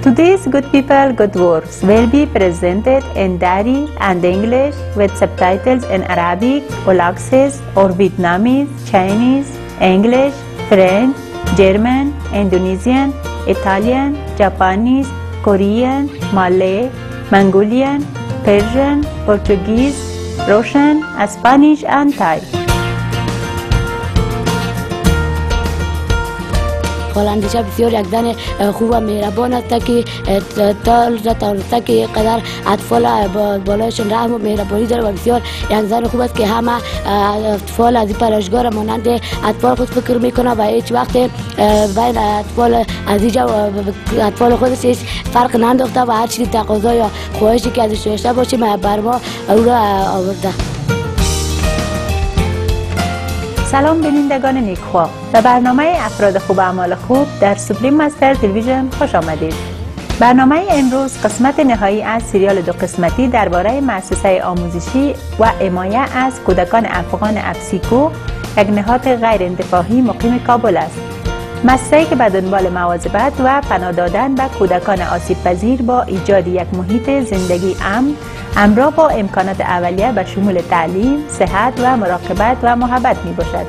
Today's Good People, Good Works will be presented in Dari and English with subtitles in Arabic, Olaxes or Vietnamese, Chinese, English, French, German, Indonesian, Italian, Japanese, Korean, Malay, Mongolian, Persian, Portuguese, Russian, Spanish and Thai. هلندیشه بسیار یک زن خوب و مهربان است که تا که قدر اطفال بالایشان رحم و مهربانی داره و بسیار یک زن خوب است که همه اطفال از این پرهیزگار مانند اطفال خود فکر میکنه و هیچ وقت بین اطفال از اینجا و اطفال خودش هیچ فرق ننداخته و هر چیزی تقاضا یا خواهشی که ازش داشته باشیم بر ما او را آورده. سلام بینندگان نیکخواه و برنامه افراد خوب و اعمال خوب در سوپریم مستر تلویزیون خوش آمدید. برنامه امروز قسمت نهایی از سریال 2 قسمتی درباره مؤسسه آموزشی و حمایت از کودکان افغان افسیکو، یک نهاد غیر انتفاعی مقیم کابل است. مؤسسه‌ای که به دنبال مواظبت و پناه دادن به کودکان آسیب پذیر با ایجاد یک محیط زندگی امن همراه با امکانات اولیه به شمول تعلیم، صحت و مراقبت و محبت می باشد.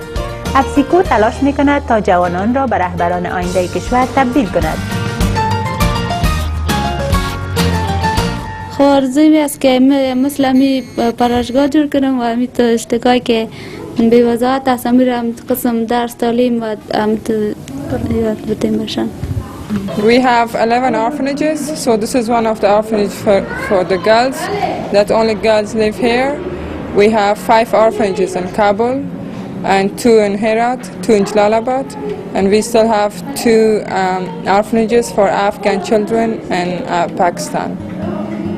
افسیکو تلاش می کند تا جوانان را به رهبران آینده کشور تبدیل کند. آرزوی است که مثل همی پرهیزگاه جور کنم و همی تو اشتگاهی که به وضاحت است همی را قسم درس تعلیم و همی تو یاد بتیم باشن. We have 11 orphanages, so this is one of the orphanages for the girls, that only girls live here. We have 5 orphanages in Kabul, and 2 in Herat, 2 in Jalalabad, and we still have 2 orphanages for Afghan children in Pakistan.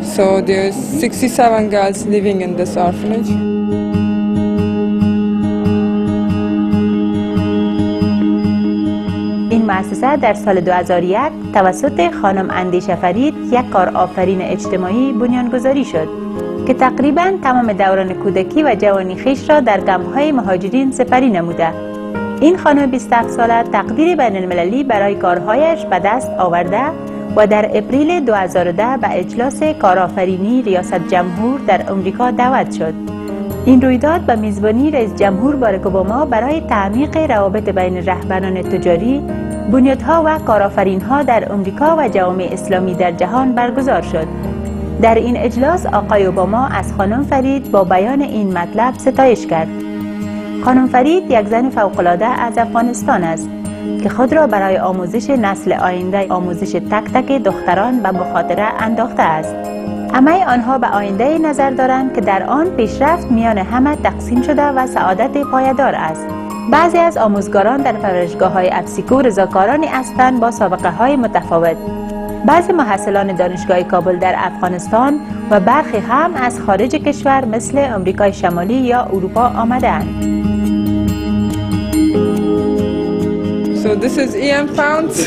So there's 67 girls living in this orphanage. این مؤسسه در سال 2001 توسط خانم اندیشه فرید، یک کارآفرین اجتماعی بنیانگذاری شد که تقریباً تمام دوران کودکی و جوانی خویش را در کمپ‌های مهاجرین سپری نموده. این خانم 27 ساله تقدیر بین المللی برای کارهایش به دست آورده و در اپریل 2010 به اجلاس کارآفرینی ریاست جمهور در آمریکا دعوت شد. این رویداد به میزبانی رئیس جمهور باراک اوباما برای تعمیق روابط بین رهبران تجاری، بنیادها و کارآفرین‌ها در آمریکا و جوامع اسلامی در جهان برگزار شد. در این اجلاس آقای اوباما از خانم فرید با بیان این مطلب ستایش کرد. خانم فرید یک زن فوق‌العاده از افغانستان است که خود را برای آموزش نسل آینده آموزش تک تک دختران به مخاطره انداخته است. همه آنها به آینده نظر دارند که در آن پیشرفت میان همه تقسیم شده و سعادت پایدار است. بعضی از آموزگاران در پرورشگاه‌های افسیکو رضاکارانی هستند با سابقه‌های متفاوت. بعضی محصلان دانشگاه کابل در افغانستان و برخی هم از خارج کشور مثل آمریکای شمالی یا اروپا آمده‌اند. So this is Ian Pounds,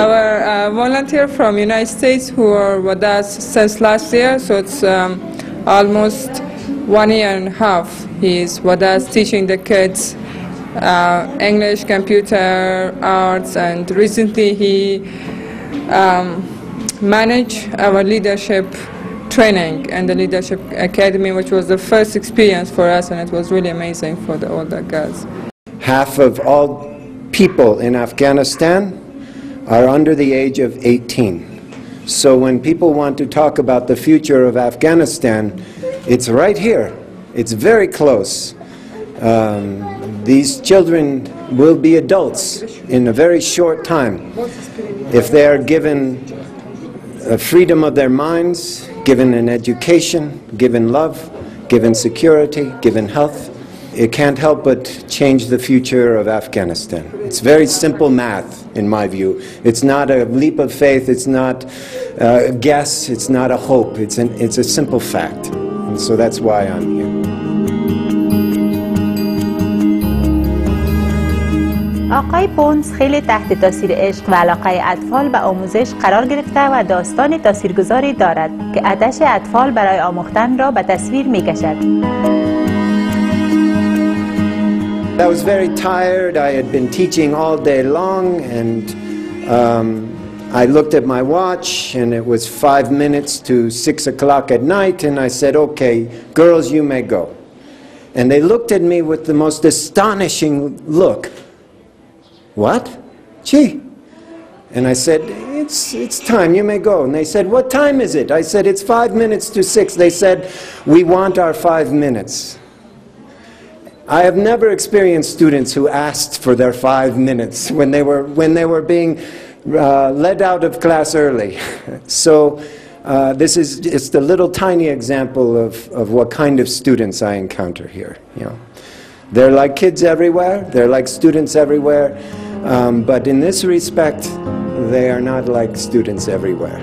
our volunteer from United States who are with us since last year. So it's almost 1 year and a half. He's with us teaching the kids English, computer, arts, and recently he managed our leadership training and the leadership academy, which was the first experience for us, and it was really amazing for all the girls. Half of all people in Afghanistan are under the age of 18. So when people want to talk about the future of Afghanistan, it's right here. It's very close. These children will be adults in a very short time if they are given freedom of their minds, given an education, given love, given security, given health. It can't help but change the future of Afghanistan. It's very simple math, in my view. It's not a leap of faith, it's not a guess, it's not a hope. It's a simple fact. And so that's why I'm here. آقای پونز خیلی تحت تاثیر عشق و علاقه اطفال به آموزش قرار گرفته و داستان تاثیرگذاری دارد که آتش اطفال برای آموختن را به تصویر می کشد. I was very tired. I had been teaching all day long, and I looked at my watch and it was 5 minutes to 6 o'clock at night, and I said, okay, girls, you may go. And they looked at me with the most astonishing look. What? Gee. And I said, it's time, you may go. And they said, what time is it? I said, it's 5 minutes to 6. They said, we want our 5 minutes. I have never experienced students who asked for their 5 minutes when they were being let out of class early. So this is just a little tiny example of what kind of students I encounter here. You know, they're like kids everywhere. They're like students everywhere. But in this respect, they are not like students everywhere.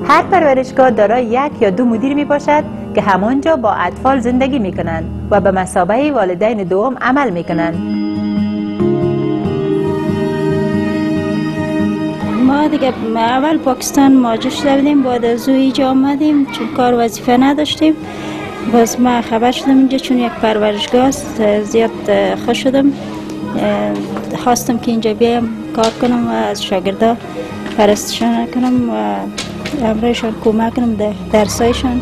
هر پرورشگاه دارای یک یا دو مدیر می باشد که همانجا با اطفال زندگی می کنند و به مثابه والدین دوم عمل می کنند. ما دیگه اول پاکستان مهاجر شده بودیم، بعد از او اینجا آمدیم چون کار وظیفه نداشتیم. باز ما خبر شدم اینجا چون یک پرورشگاه است، زیاد خوش شدم، خواستم که اینجا بیام کار کنم و از شاگردا پرستشان کنم و امرایشان کمک کنم در درسایشان.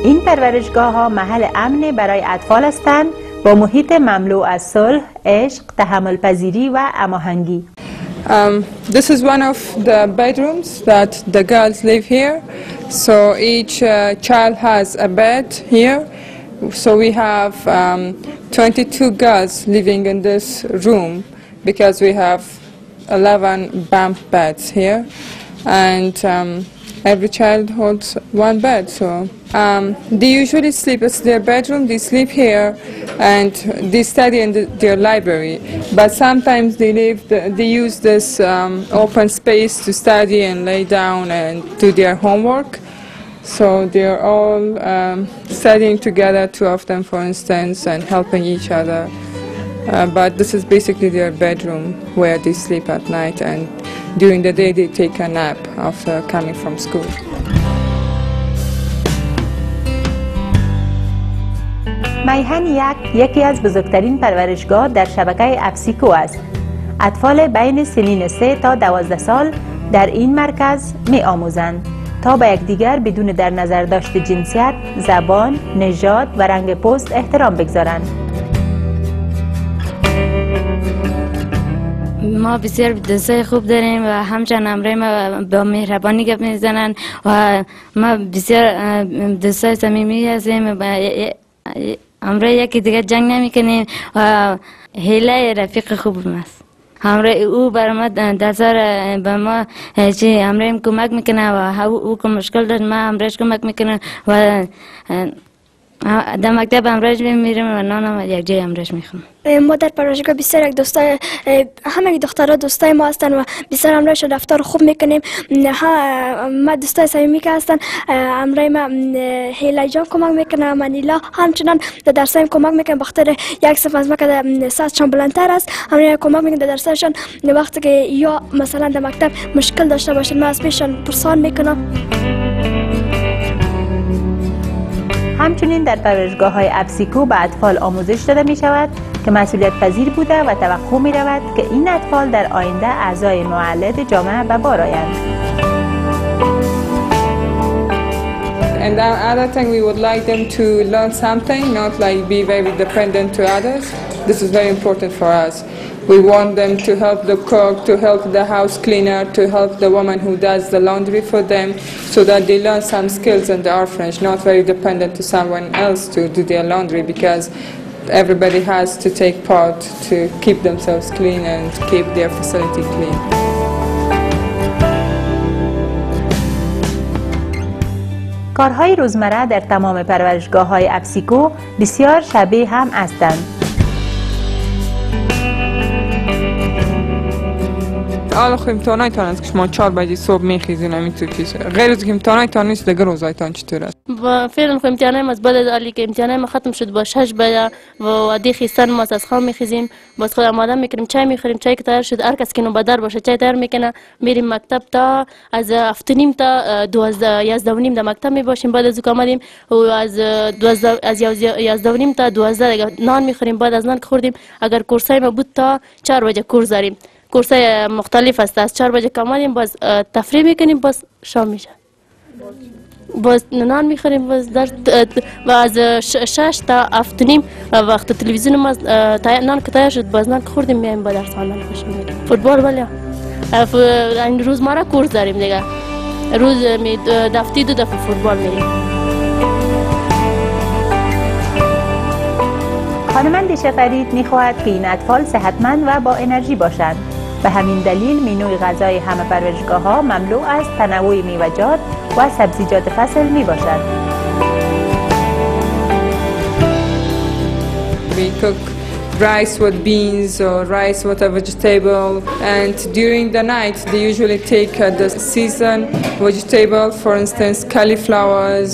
این پرورشگاه ها محل امن برای اطفال هستند با محیط مملو از صلح، عشق، تحمل پذیری و هماهنگی. This is one of the bedrooms that the girls live here. So each child has a bed here. So we have 22 girls living in this room because we have 11 bunk beds here, and every child holds one bed. So they usually sleep in their bedroom, they sleep here, and they study in their library. But sometimes they use this open space to study and lay down and do their homework. So they're all studying together, two of them for instance, and helping each other. But this is basically their bedroom where they sleep at night, and during the day they take a nap after coming from school. میهن یکی از بزرگترین پرورشگاه در شبکه ابسیکو است. اطفال بین سنین 3 تا 12 سال در این مرکز می آموزند تا به یکدیگر بدون در نظر داشت جنسیت، زبان، نژاد و رنگ پوست احترام بگذارند. ما بسیار دوستای خوب داریم و همچنان امرای ما با مهربانی گپ میزنن و ما بسیار دوستای صمیمی هستیم. امرای یکی دیگه جنگ نمیکنیم و هیله رفیق خوبم است. همراه او بر ما دستار به ما چی امرایم کمک میکنه و او که مشکل دارد ما امرایش کمک میکنه و در مکتب امرایش میریم و نانم یک جای امرایش میخوام. ما در پرورشگاه بسیار یک دوستای همه دخترها دوستای ما هستن و بسیار امرایش رفتار خوب میکنیم. ما دوستای صمیمی که هستن امرای ما هیلا جان کمک میکنه، منیلا همچنان در درسایم کمک میکنه. بخاطر یک صف از ما که سطحشان بلندتر است امرای کمک میکنه در درسشان. وقتی که یا مثلا در مکتب مشکل داشته باشن ما از پیششان پرسان میکنم. همچنین در پرورشگاه های ابسیکو به اطفال آموزش داده می شود که مسئولیت پذیر بوده و توقع می رود که این اطفال در آینده اعضای مولد جامعه به بار آیند. And the other thing, we would like them to learn something, not like be very dependent to others. This is very important for us. We want them to help the cook, to help the house cleaner, to help the woman who does the laundry for them, so that they learn some skills in the orphanage, not very dependent to someone else to do their laundry, because everybody has to take part to keep themselves clean and keep their facility clean. کارهای روزمره در تمام پرورشگاه های ابسیکو بسیار شبیه هم هستند. حالا خب امتحانایتان است که شما 4 بجه صبح میخیزین همین تو چیز غیر از که امتحانایتان نیست دیگه روزایتان چطور است؟ فعلا خب امتحانایم از بعد از علی که امتحانایم ختم شد با 6 بجه و دی خیستن ما از خواب میخیزیم باز خود آماده میکنیم چای میخوریم چای که تیار شد هر کس که نوبدار باشه چای تیار میکنه میریم مکتب تا از 7:30 تا 11:30 در مکتب میباشیم بعد از او آمدیم و از 11:30 تا 12 دیگه نان میخوریم بعد از نان که خوردیم اگر کورسای ما بود تا 4 بجه کورس داریم کورسای مختلف است از 4 بجه کاملیم باز تفریح میکنیم باز شام میشه باز نان میخوریم باز در و از 6 تا 7:30 وقت تلویزیون ما نان که تیار شد باز نان که خوردیم میایم با درس خواندن خوش میریم فوتبال ولی این روزمره کورس داریم دیگه روز دفعه 2 دفعه فوتبال میریم. خانم اندیشه فرید میخواهد که این اطفال صحتمند و با انرژی باشند. به همین دلیل مینوی غذای همه پرورشگاه ها مملو از تنوع میوه‌جات و سبزیجات فصل می باشد. We cook rice with beans or rice with a vegetable, and during the night they usually take the season vegetable, for instance cauliflowers,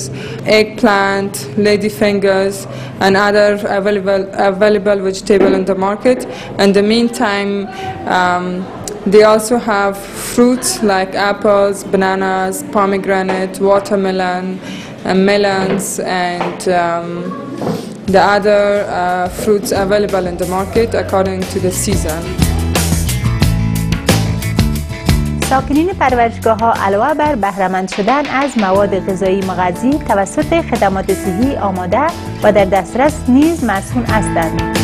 eggplant, ladyfingers and other available vegetable in the market. In the meantime they also have fruits like apples, bananas, pomegranate, watermelon, melons and the other fruits available in the market according to the season. ساکنین پرورشگاه ها علاوه بر بهره‌مند شدن از مواد غذایی مغذی توسط خدمات صحی آماده و در دسترس نیز مسئول هستند.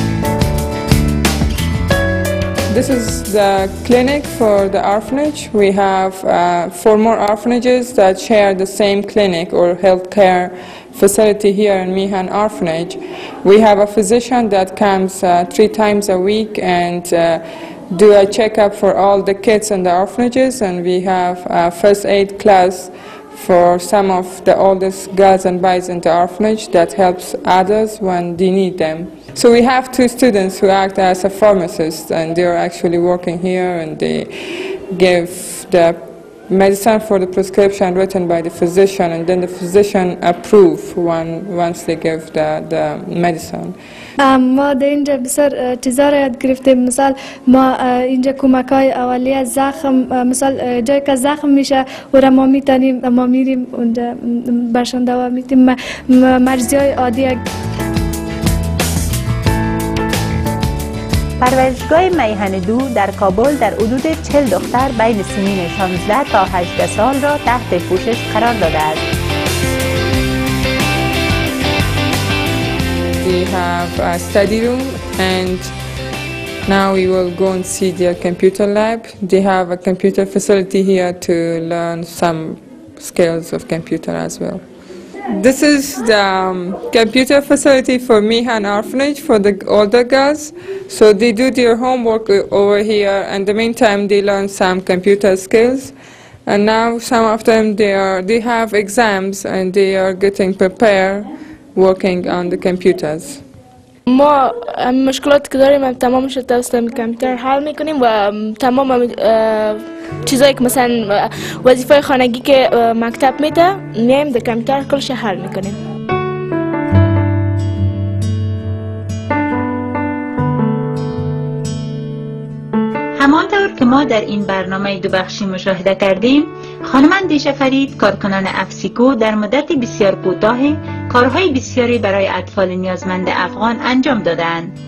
This is the clinic for the orphanage. We have 4 more orphanages that share the same clinic or healthcare facility here in Mihan Orphanage. We have a physician that comes 3 times a week and do a checkup for all the kids in the orphanages, and we have a first aid class for some of the oldest girls and boys in the orphanage that helps others when they need them. So we have 2 students who act as a pharmacist, and they are actually working here and they give the medicine for the prescription written by the physician, and then the physician approve once they give the medicine. ما در اینجا بسیار چیزا را یاد گرفتیم. مثال ما اینجا کمک‌های اولیه زخم، مثال جایی که زخم میشه و را ما میتونیم ما میریم اونجا برشان دوا میتیم مرزی‌های عادی. پرورشگاه میهن دو در کابل در حدود 40 دختر بین سنین 16 تا 18 سال را تحت پوشش قرار داده است. We have a study room, and now we will go and see their computer lab. They have a computer facility here to learn some skills of computer as well. This is the computer facility for Mihan Orphanage for the older girls. So they do their homework over here, and in the meantime they learn some computer skills. And now some of them they have exams and they are getting prepared working on the computers. ما مشکلات که داریم تمامش توسط کامپیوتر حل میکنیم و تمام چیزایی که مثلا وظیفه خانگی که مکتب میده میایم در کامپیوتر کلش حل میکنیم. همانطور که ما در این برنامه 2 بخشی مشاهده کردیم، خانم اندیشه فرید کارکنان افسیکو در مدت بسیار کوتاه کارهای بسیاری برای اطفال نیازمند افغان انجام دادند.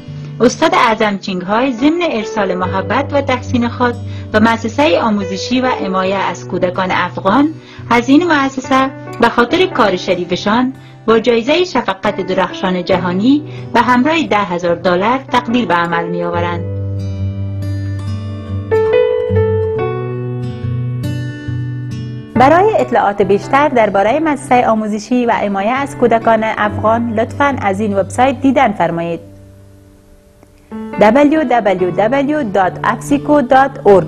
استاد اعظم چینگهای ضمن ارسال محبت و تحسین خود و مؤسسه آموزشی و حمایت از کودکان افغان از این مؤسسه به خاطر کار شریفشان با جایزه شفقت درخشان جهانی به همراه $10,000 تقدیر به عمل می آورند. برای اطلاعات بیشتر درباره مؤسسه آموزشی و حمایت از کودکان افغان لطفاً از این وبسایت دیدن فرمایید: www.afsico.org.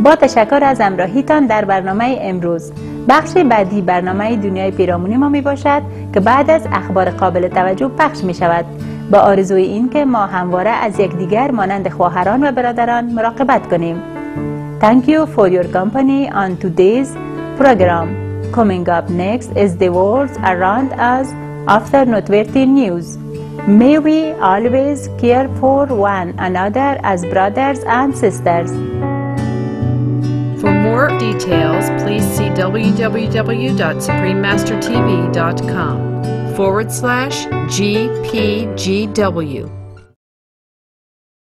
با تشکر از همراهیتان در برنامه امروز. بخش بعدی برنامه دنیای پیرامونی ما می باشد که بعد از اخبار قابل توجه پخش می شود، با آرزوی این که ما همواره از یکدیگر مانند خواهران و برادران مراقبت کنیم. Thank you for your company on today's program. Coming up next is the world around us after noteworthy news. May we always care for one another as brothers and sisters. For more details, please see www.suprememastertv.com/GPGW.